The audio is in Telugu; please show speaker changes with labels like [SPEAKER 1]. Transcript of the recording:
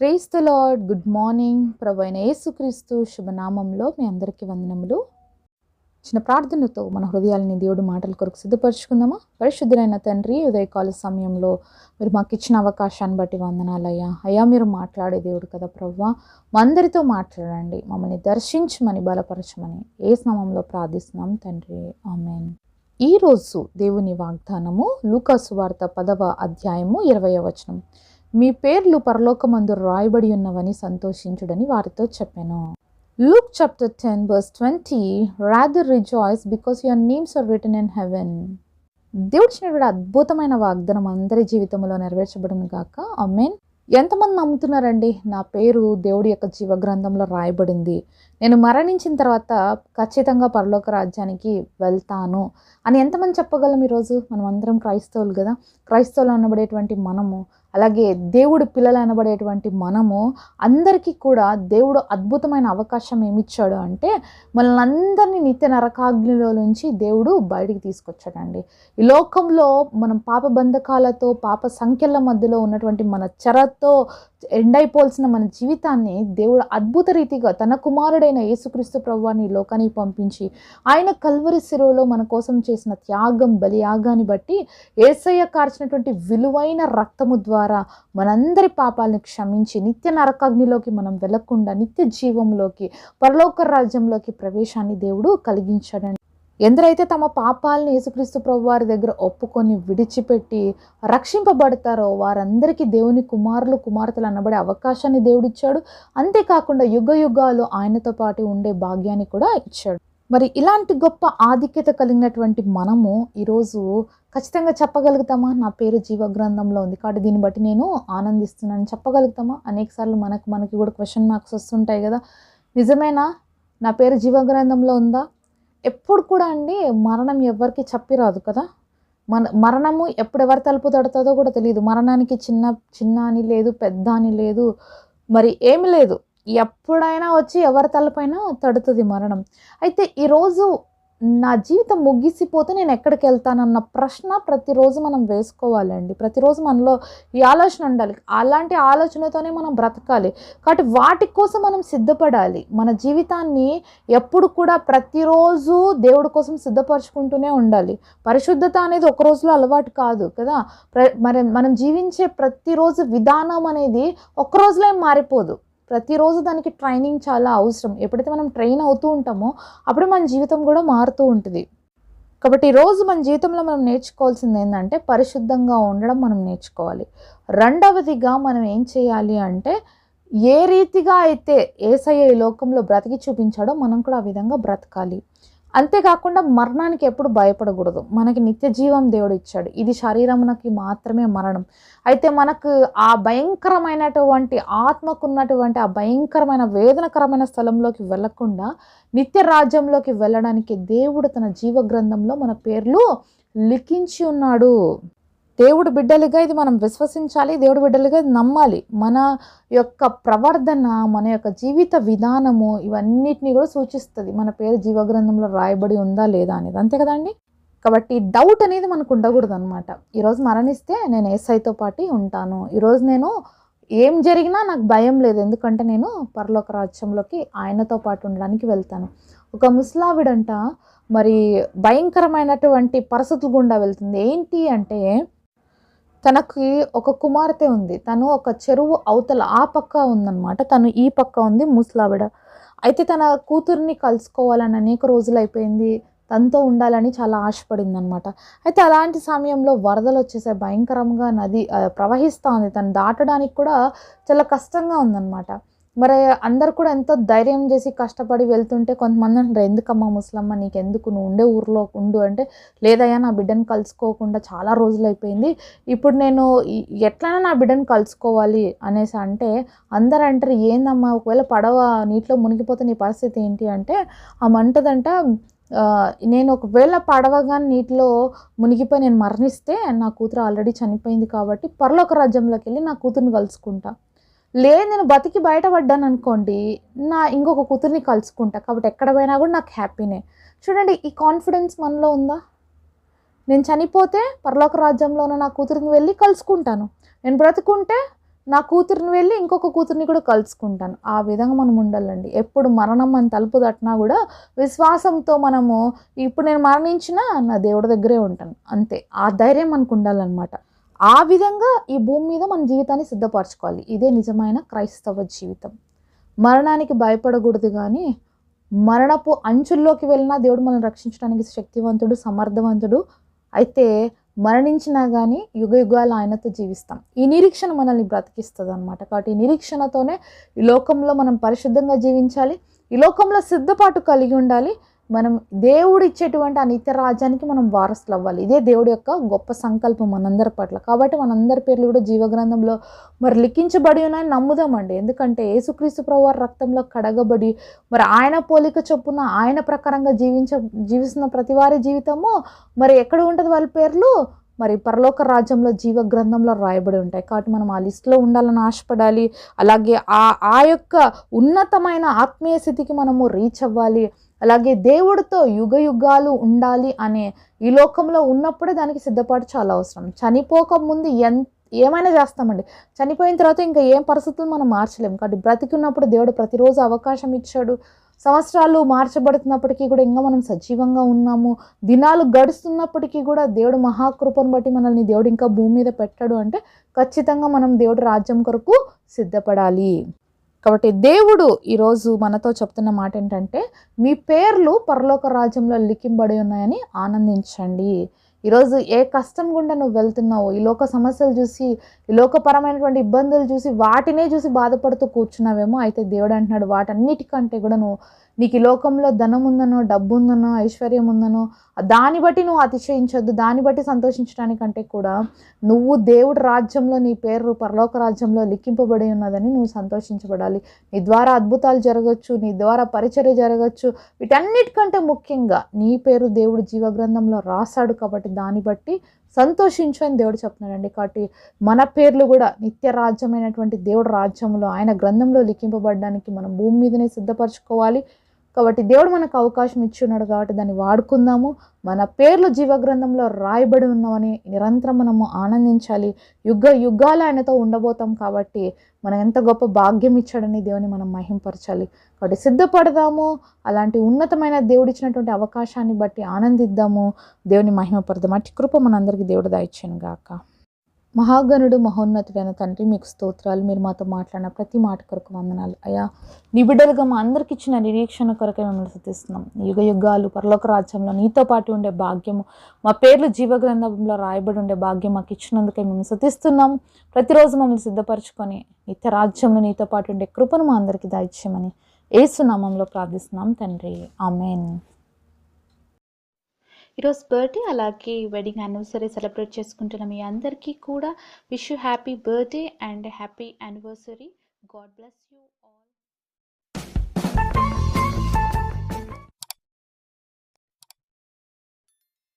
[SPEAKER 1] Praise the Lord. Good morning. ప్రభువైన యేసుక్రీస్తు శుభనామంలో మీ అందరికీ వందనములు. చిన్న ప్రార్థనతో మన హృదయాలని దేవుడి మాటల కొరకు సిద్ధపరచుకుందామా. పరిశుద్ధులైన తండ్రి, ఉదయకాల సమయంలో మీరు మాకు ఇచ్చిన అవకాశాన్ని బట్టి వందనాలయ్యా. అయ్యా, మీరు మాట్లాడే దేవుడు కదా ప్రభువా, మా అందరితో మాట్లాడండి, మమ్మల్ని దర్శించమని బలపరచమని యేసు నామములో ప్రార్థిస్తున్నాం తండ్రి, ఆమేన్. ఈరోజు దేవుని వాగ్దానము లూకా సువార్త 10వ అధ్యాయము 20వ వచనం. మీ పేర్లు పరలోకమందు రాయబడి ఉన్నవని సంతోషించుడని వారితో చెప్పాను. Luke chapter 10 verse 20, rather rejoice because your names are written in heaven. దేవుడు ఇచ్చినటువంటి అద్భుతమైన వాగ్దానం అందరి జీవితంలో నెరవేర్చబడును గాక, ఆమేన్. ఎంతమంది నమ్ముతున్నారండి, నా పేరు దేవుడి యొక్క జీవ గ్రంథంలో రాయబడింది, నేను మరణించిన తర్వాత ఖచ్చితంగా పరలోక రాజ్యానికి వెళ్తాను అని ఎంతమంది చెప్పగలం? ఈరోజు మనం అందరం క్రైస్తవులు కదా. క్రైస్తవులు అనబడేటువంటి మనము, అలాగే దేవుడు పిల్లలు అనబడేటువంటి మనము అందరికీ కూడా దేవుడు అద్భుతమైన అవకాశం ఏమిచ్చాడు అంటే, మనల్ని అందరినీ నిత్య నరకాగ్నిలో నుంచి దేవుడు బయటికి తీసుకొచ్చాడండి. ఈ లోకంలో మనం పాప బంధకాలతో, పాప సంఖ్యల మధ్యలో ఉన్నటువంటి మన చెరతో ఎండైపోల్సిన మన జీవితాన్ని దేవుడు అద్భుత రీతిగా తన కుమారుడైన యేసుక్రీస్తు ప్రభువాన్ని ఈ లోకానికి పంపించి, ఆయన కల్వరి శిలువలో మన కోసం చేసిన త్యాగం, బలియాగాన్ని బట్టి, యేసయ్య కార్చినటువంటి విలువైన రక్తము ద్వారా మనందరి పాపాలను క్షమించి నిత్య నరకాగ్నిలోకి మనం వెళ్లకుండా నిత్య జీవంలోకి, పరలోక రాజ్యంలోకి ప్రవేశాన్ని దేవుడు కలిగించాడండి. ఎందరైతే తమ పాపాలను యేసుక్రీస్తు ప్రభువారి దగ్గర ఒప్పుకొని విడిచిపెట్టి రక్షింపబడతారో వారందరికీ దేవుని కుమారులు, కుమార్తెలు అనబడే అవకాశాన్ని దేవుడిచ్చాడు. అంతేకాకుండా యుగ యుగాలు ఆయనతో పాటు ఉండే భాగ్యాన్ని కూడా ఇచ్చాడు. మరి ఇలాంటి గొప్ప ఆధిక్యత కలిగినటువంటి మనము ఈరోజు ఖచ్చితంగా చెప్పగలుగుతామా, నా పేరు జీవ గ్రంథంలో ఉంది కాబట్టి దీన్ని బట్టి నేను ఆనందిస్తున్నాను చెప్పగలుగుతామా? అనేకసార్లు మనకి కూడా క్వశ్చన్ మార్క్స్ వస్తుంటాయి కదా. నిజమేనా, నా పేరు జీవ గ్రంథంలో ఉందా? ఎప్పుడు కూడా అండి మరణం ఎవరికి చెప్పిరాదు కదా. మరణము ఎప్పుడెవరి తలుపు తడుతుందో కూడా తెలియదు. మరణానికి చిన్న అని లేదు, పెద్ద అని లేదు, మరి ఏమి లేదు. ఎప్పుడైనా వచ్చి ఎవరి తలపైన తడుతుంది మరణం. అయితే ఈరోజు నా జీవితం ముగిసిపోతే నేను ఎక్కడికి వెళ్తానన్న ప్రశ్న ప్రతిరోజు మనం వేసుకోవాలండి. ప్రతిరోజు మనలో ఈ ఆలోచన ఉండాలి. అలాంటి ఆలోచనతోనే మనం బ్రతకాలి. కాబట్టి వాటి కోసం మనం సిద్ధపడాలి. మన జీవితాన్ని ఎప్పుడు కూడా ప్రతిరోజు దేవుడి కోసం సిద్ధపరచుకుంటూనే ఉండాలి. పరిశుద్ధత అనేది ఒక రోజులో అలవాటు కాదు కదా. మరి మనం జీవించే ప్రతిరోజు విధానం అనేది ఒక్క రోజులో ఏం మారిపోదు. ప్రతిరోజు దానికి ట్రైనింగ్ చాలా అవసరం. ఎప్పుడైతే మనం ట్రైన్ అవుతూ ఉంటామో అప్పుడు మన జీవితం కూడా మారుతూ ఉంటుంది. కాబట్టి ఈరోజు మన జీవితంలో మనం నేర్చుకోవాల్సింది ఏంటంటే, పరిశుద్ధంగా ఉండడం మనం నేర్చుకోవాలి. రెండవదిగా మనం ఏం చేయాలి అంటే, ఏ రీతిగా అయితే యేసయ్య ఈ లోకంలో బ్రతికి చూపించాడో మనం కూడా ఆ విధంగా బ్రతకాలి. అంతేకాకుండా మరణానికి ఎప్పుడు భయపడకూడదు. మనకి నిత్య జీవం దేవుడు ఇచ్చాడు. ఇది శరీరమునకి మాత్రమే మరణం. అయితే మనకు ఆ భయంకరమైనటువంటి ఆత్మకున్నటువంటి ఆ భయంకరమైన వేదనకరమైన స్థలంలోకి వెళ్ళకుండా నిత్య రాజ్యంలోకి వెళ్ళడానికి దేవుడు తన జీవ గ్రంథంలో మన పేర్లు లిఖించి ఉన్నాడు. దేవుడు బిడ్డలుగా ఇది మనం విశ్వసించాలి. దేవుడు బిడ్డలుగా ఇది నమ్మాలి. మన యొక్క ప్రవర్తన, మన యొక్క జీవిత విధానము ఇవన్నిటినీ కూడా సూచిస్తుంది మన పేరు జీవగ్రంథంలో రాయబడి ఉందా లేదా అనేది. అంతే కదండి. కాబట్టి డౌట్ అనేది మనకు ఉండకూడదు అనమాట. ఈరోజు మరణిస్తే నేను యేసయ్యతో పాటు ఉంటాను, ఈరోజు నేను ఏం జరిగినా నాకు భయం లేదు, ఎందుకంటే నేను పరలోక రాజ్యంలోకి ఆయనతో పాటు ఉండడానికి వెళ్తాను. ఒక ముసలావిడంట మరి భయంకరమైనటువంటి పరిస్థితులు గుండా వెళ్తుంది. ఏంటి అంటే, తనకి ఒక కుమార్తె ఉంది. తను ఒక చెరువు అవతల ఆ పక్క ఉందన్నమాట, తను ఈ పక్క ఉంది ముసలావిడ. అయితే తన కూతుర్ని కలుసుకోవాలని అనేక రోజులు అయిపోయింది, తనతో ఉండాలని చాలా ఆశపడింది అనమాట. అయితే అలాంటి సమయంలో వరదలు వచ్చేసాయి, భయంకరంగా నది ప్రవహిస్తూ ఉంది. తను దాటడానికి కూడా చాలా కష్టంగా ఉందన్నమాట. మరి అందరు కూడా ఎంతో ధైర్యం చేసి కష్టపడి వెళ్తుంటే కొంతమంది అంటారు, ఎందుకమ్మా ముసలమ్మ నీకెందుకు, నువ్వు ఉండే ఊరిలో ఉండు అంటే, లేదయ్యా నా బిడ్డను కలుసుకోకుండా చాలా రోజులు అయిపోయింది, ఇప్పుడు నేను ఎట్లైనా నా బిడ్డను కలుసుకోవాలి అనేసి అంటే, అందరూ అంటారు ఏందమ్మా ఒకవేళ పడవ నీటిలో మునిగిపోతే నీ పరిస్థితి ఏంటి అంటే, ఆమె అంటదంట, నేను ఒకవేళ పడవగా నీటిలో మునిగిపోయి నేను మరణిస్తే నా కూతురు ఆల్రెడీ చనిపోయింది కాబట్టి పరలోక రాజ్యంలోకి వెళ్ళి నా కూతురుని కలుసుకుంటా, లేదు నేను బతికి బయటపడ్డాను అనుకోండి నా ఇంకొక కూతుర్ని కలుసుకుంటా, కాబట్టి ఎక్కడ పోయినా కూడా నాకు హ్యాపీనే. చూడండి, ఈ కాన్ఫిడెన్స్ మనలో ఉందా? నేను చనిపోతే పరలోక రాజ్యంలోనూ నా కూతురిని వెళ్ళి కలుసుకుంటాను, నేను బ్రతుకుంటే నా కూతురిని వెళ్ళి ఇంకొక కూతుర్ని కూడా కలుసుకుంటాను. ఆ విధంగా మనం ఉండాలండి. ఎప్పుడు మరణం మన తలుపు తట్టినా కూడా విశ్వాసంతో మనము ఇప్పుడు నేను మరణించినా నా దేవుడి దగ్గరే ఉంటాను. అంతే. ఆ ధైర్యం మనకు ఉండాలన్నమాట. ఆ విధంగా ఈ భూమి మీద మన జీవితాన్ని సిద్ధపరచుకోవాలి. ఇదే నిజమైన క్రైస్తవ జీవితం. మరణానికి భయపడకూడదు గానీ, మరణపు అంచుల్లోకి వెళ్ళినా దేవుడు మనల్ని రక్షించడానికి శక్తివంతుడు, సమర్థవంతుడు. అయితే మరణించినా గానీ యుగయుగాలు ఆయనతో జీవిస్తాం. ఈ నిరీక్షణ మనల్ని బ్రతికిస్తదనమాట. కాబట్టి ఈ నిరీక్షణతోనే ఈ లోకంలో మనం పరిశుద్ధంగా జీవించాలి. ఈ లోకంలో సిద్ధపాటు కలిగి ఉండాలి. మనం దేవుడు ఇచ్చేటువంటి ఆ నిత్య రాజ్యానికి మనం వారసులు అవ్వాలి. ఇదే దేవుడి యొక్క గొప్ప సంకల్పం మనందరి పట్ల. కాబట్టి మనందరి పేర్లు కూడా జీవగ్రంథంలో మరి లిఖించబడి ఉన్నాయని నమ్ముదామండి. ఎందుకంటే యేసుక్రీస్తు ప్రభువారి రక్తంలో కడగబడి మరి ఆయన పోలిక చొప్పున ఆయన ప్రకారంగా జీవిస్తున్న ప్రతి వారి జీవితము మరి ఎక్కడ ఉంటుంది వాళ్ళ పేర్లు మరి పరలోక రాజ్యంలో జీవ గ్రంథంలో రాయబడి ఉంటాయి. కాబట్టి మనం ఆ లిస్టులో ఉండాలని ఆశపడాలి. అలాగే ఆ యొక్క ఉన్నతమైన ఆత్మీయ స్థితికి మనము రీచ్ అవ్వాలి. అలాగే దేవుడితో యుగ యుగాలు ఉండాలి అనే ఈ లోకంలో ఉన్నప్పుడే దానికి సిద్ధపాటు చాలా అవసరం. చనిపోక ముందు ఏమైనా చేస్తామండి. చనిపోయిన తర్వాత ఇంకా ఏం పరిస్థితులు మనం మార్చలేము. కాబట్టి బ్రతికున్నప్పుడు దేవుడు ప్రతిరోజు అవకాశం ఇచ్చాడు. సంవత్సరాలు మార్చబడుతున్నప్పటికీ కూడా ఇంకా మనం సజీవంగా ఉన్నాము. దినాలు గడుస్తున్నప్పటికీ కూడా దేవుడు మహాకృపను బట్టి మనల్ని దేవుడు ఇంకా భూమి మీద పెట్టాడు అంటే ఖచ్చితంగా మనం దేవుడి రాజ్యం కొరకు సిద్ధపడాలి. కాబట్టి దేవుడు ఈరోజు మనతో చెప్తున్న మాట ఏంటంటే, మీ పేర్లు పరలోక రాజ్యంలో లిఖింపబడి ఉన్నాయని ఆనందించండి. ఈరోజు ఏ కష్టం గుండా నువ్వు వెళ్తున్నావు, ఈ లోక సమస్యలు చూసి, ఈ లోకపరమైనటువంటి ఇబ్బందులు చూసి, వాటినే చూసి బాధపడుతూ కూర్చున్నావేమో. అయితే దేవుడు అంటున్నాడు, వాటన్నిటికంటే కూడా నీకు ఈ లోకంలో ధనం ఉందనో, డబ్బు ఉందనో, ఐశ్వర్యం ఉందనో దాన్ని బట్టి నువ్వు అతిశయించొద్దు. దాన్ని బట్టి సంతోషించడానికంటే కూడా నువ్వు దేవుడి రాజ్యంలో నీ పేరు పరలోక రాజ్యంలో లిఖింపబడి ఉన్నదని నువ్వు సంతోషించబడాలి. నీ ద్వారా అద్భుతాలు జరగచ్చు, నీ ద్వారా పరిచర్య జరగచ్చు. వీటన్నిటికంటే ముఖ్యంగా నీ పేరు దేవుడు జీవగ్రంథంలో రాశాడు. కాబట్టి దాన్ని బట్టి సంతోషించు అని దేవుడు చెప్తున్నాడండి. కాబట్టి మన పేర్లు కూడా నిత్య రాజ్యమైనటువంటి దేవుడు రాజ్యంలో ఆయన గ్రంథంలో లిఖింపబడడానికి మనం భూమి మీదనే సిద్ధపరచుకోవాలి. కాబట్టి దేవుడు మనకు అవకాశం ఇచ్చి ఉన్నాడు కాబట్టి దాన్ని వాడుకుందాము. మన పేర్లు జీవగ్రంథంలో రాయబడి ఉన్నామని నిరంతరం మనము ఆనందించాలి. యుగాలు ఆయనతో ఉండబోతాం కాబట్టి మనం ఎంత గొప్ప భాగ్యం ఇచ్చాడని దేవుని మనం మహింపరచాలి. కాబట్టి సిద్ధపడదాము. అలాంటి ఉన్నతమైన దేవుడు ఇచ్చినటువంటి అవకాశాన్ని బట్టి ఆనందిద్దాము. దేవుని మహిమపడదాం. అట్టి కృప మనందరికీ దేవుడు దయచేయను గాక. మహాగణుడు మహోన్నతుడైన తండ్రి, మీకు స్తోత్రాలు. మీరు మాతో మాట్లాడిన ప్రతి మాట కొరకు వందనాలు అయ్యా. నీ బిడ్డలుగా మా అందరికి ఇచ్చిన నిరీక్షణ కొరకే మిమ్మల్ని స్తుతిస్తున్నాం. యుగాలు పరలోక రాజ్యంలో నీతో పాటు ఉండే భాగ్యము, మా పేర్లు జీవగ్రంథంలో రాయబడి ఉండే భాగ్యం మాకు ఇచ్చినందుకే మేము స్తుతిస్తున్నాము. ప్రతిరోజు మమ్మల్ని సిద్ధపరచుకొని నిత్య రాజ్యంలో నీతో పాటు ఉండే కృపను మా అందరికీ దయచేయమని యేసు నామంలో ప్రార్థిస్తున్నాం తండ్రి. ఆమేన్. ఈరోజు బర్త్డే అలాగే వెడ్డింగ్ యానివర్సరీ సెలబ్రేట్ చేసుకుంటున్న మీ అందరికీ కూడా wish you happy birthday and happy anniversary. God bless you.